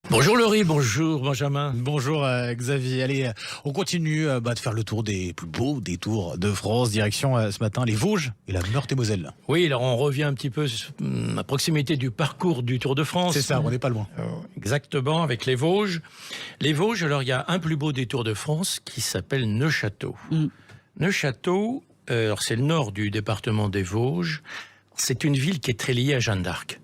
Bonjour Laurie, bonjour Benjamin. Bonjour Xavier. Allez, on continue de faire le tour des plus beaux détours de France. Direction ce matin les Vosges et la Meurthe-et-Moselle. Oui, alors on revient un petit peu à proximité du parcours du Tour de France. C'est ça, on n'est pas loin. Exactement, avec les Vosges. Les Vosges, alors il y a un plus beau détour de France qui s'appelle Neufchâteau. Neufchâteau, alors c'est le nord du département des Vosges. C'est une ville qui est très liée à Jeanne d'Arc.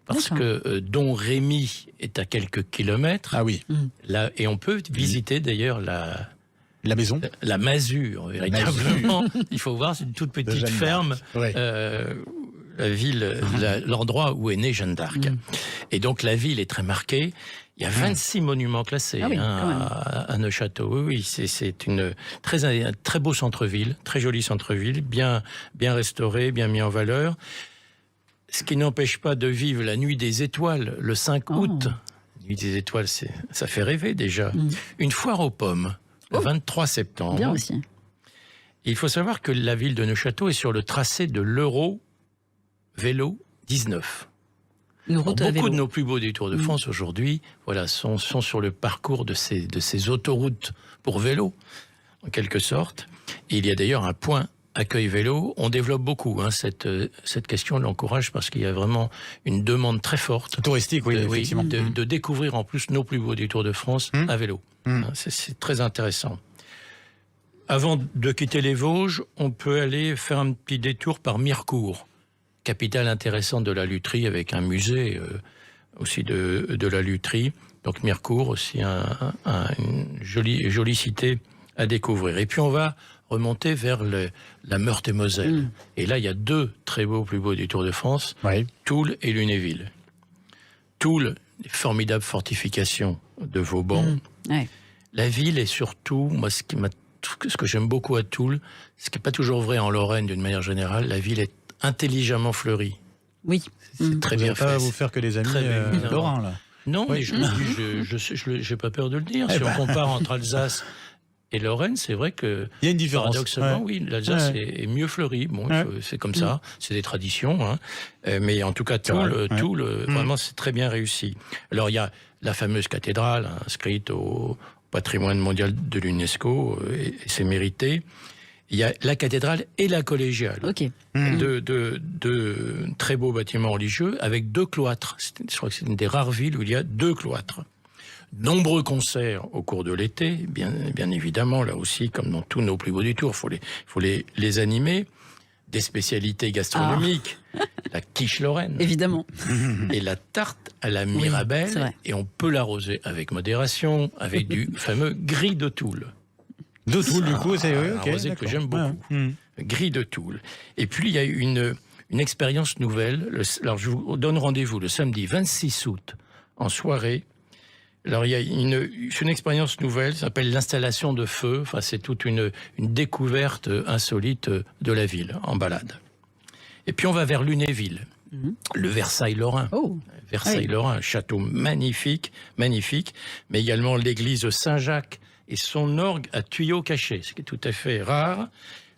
Parce que Don Rémy est à quelques kilomètres. Ah oui. Là, et on peut visiter d'ailleurs La maison. La masure, véritablement. Il faut voir, c'est une toute petite ferme. Ouais. La ville, l'endroit où est née Jeanne d'Arc. Et donc la ville est très marquée. Il y a 26 monuments classés à Neufchâteau. Oui, c'est un très beau centre-ville, très joli centre-ville, bien restauré, bien mis en valeur. Ce qui n'empêche pas de vivre la nuit des étoiles, le 5 août. La nuit des étoiles, ça fait rêver déjà. Une foire aux pommes, le 23 septembre. Bien aussi. Et il faut savoir que la ville de Neufchâteau est sur le tracé de l'Euro Vélo 19. Beaucoup de nos plus beaux détours de France aujourd'hui sont sur le parcours de ces autoroutes pour vélo, en quelque sorte. Et il y a d'ailleurs un point accueil vélo. On développe beaucoup cette question, on l'encourage parce qu'il y a vraiment une demande très forte. Touristique, oui, effectivement. De découvrir en plus nos plus beaux détours de France à vélo. C'est très intéressant. Avant de quitter les Vosges, on peut aller faire un petit détour par Mirecourt, capitale intéressante de la lutherie avec un musée aussi de la lutherie. Donc Mirecourt aussi une jolie cité à découvrir. Et puis on va remonter vers la Meurthe-et-Moselle. Et là, il y a deux plus beaux détours de France, Toul et Lunéville. Toul, les formidables fortifications de Vauban. La ville est surtout, moi, ce que j'aime beaucoup à Toul, ce qui n'est pas toujours vrai en Lorraine d'une manière générale, la ville est intelligemment fleurie. Oui. C'est très bien fait. Pas vous faire que des amis lorrains, là. Non, mais je n'ai pas peur de le dire. Si on compare entre Alsace et Lorraine, c'est vrai que... Il y a une différence. Paradoxalement, oui, l'Alsace est mieux fleurie. Bon, c'est comme ça, c'est des traditions. Mais en tout cas, Toul, vraiment, c'est très bien réussi. Alors, il y a la fameuse cathédrale inscrite au patrimoine mondial de l'UNESCO, et c'est mérité. Il y a la cathédrale et la collégiale. Deux très beaux bâtiments religieux avec deux cloîtres. Je crois que c'est une des rares villes où il y a deux cloîtres. Nombreux concerts au cours de l'été, bien évidemment, là aussi, comme dans tous nos plus beaux détours, il faut les animer. Des spécialités gastronomiques, la quiche lorraine. Évidemment. Et la tarte à la Mirabelle. Et on peut l'arroser avec modération, avec du fameux gris de Toul. De Toul, du coup, c'est un rosé que j'aime beaucoup. Gris de Toul. Et puis, il y a une expérience nouvelle. Alors, je vous donne rendez-vous le samedi 26 août, en soirée. Alors, il y a une expérience nouvelle, ça s'appelle l'installation de feu. Enfin, c'est toute une découverte insolite de la ville, en balade. Et puis, on va vers Lunéville, le Versailles lorrain. Versailles lorrain, un château magnifique, mais également l'église Saint-Jacques et son orgue à tuyaux cachés, ce qui est tout à fait rare.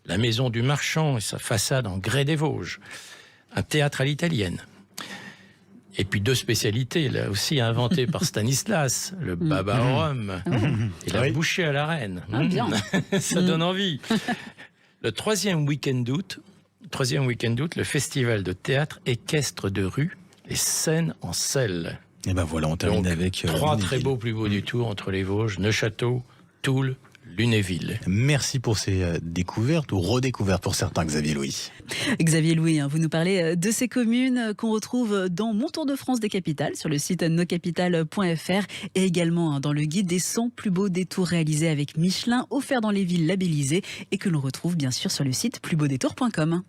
La maison du marchand et sa façade en grès des Vosges. Un théâtre à l'italienne. Et puis deux spécialités, là aussi inventées par Stanislas, le baba au rhum et la bouchée à la reine. Ça donne envie. Le troisième week-end d'août, le festival de théâtre équestre de rue, les scènes en selle. Et ben voilà, on termine avec trois très beaux plus beaux détours entre les Vosges, Neufchâteau, Toul, Lunéville. Merci pour ces découvertes ou redécouvertes pour certains, Xavier Louis. Xavier Louis, vous nous parlez de ces communes qu'on retrouve dans Mon Tour de France des capitales sur le site noscapitales.fr et également dans le guide des 100 plus beaux détours réalisés avec Michelin, offerts dans les villes labellisées et que l'on retrouve bien sûr sur le site plusbeaudétours.com.